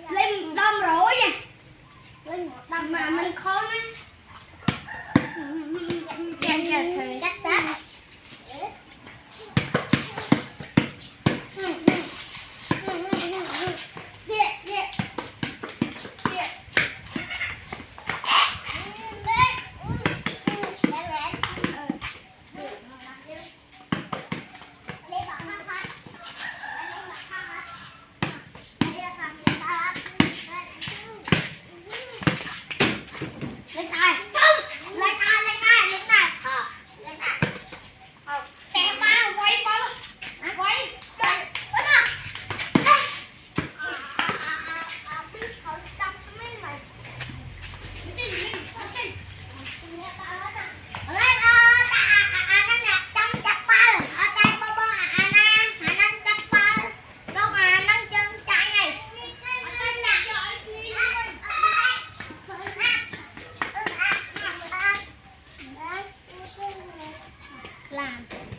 lên đâm rồi nha, lên một đâm mà mình khó nè, chắc chắn.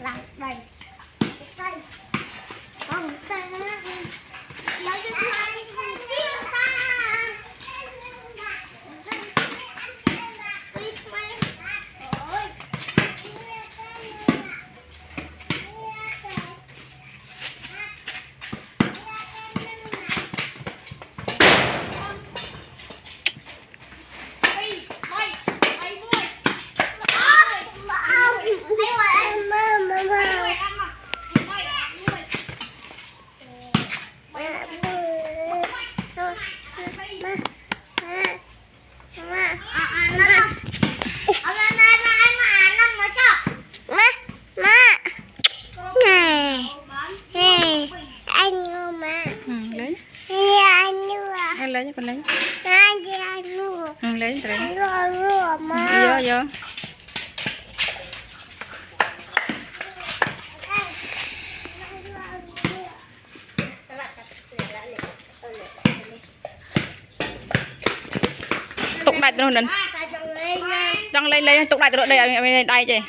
Làm đầy đây con xe lấy cái tay chia ta lấy cho con lấy lấy vô vô tục đại tôi nên đang lên tục đại tôi đây đây chị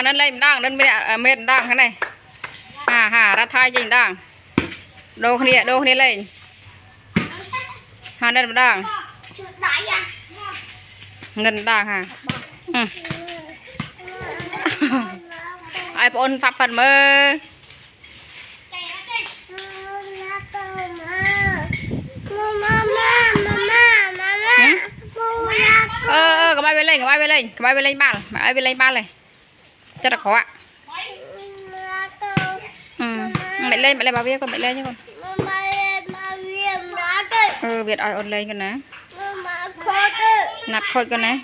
nên lên đang nên mệt đang cái này ra thay trình đang đồ kia lên nên đang ngân đang ai ôn pháp phần mơ có bay về lên bàn này rất là khó ạ. Mẹ lên bao viết con mẹ lên nhá con. Việt ỏi ổn lên con nè. Nạt khôi con nè.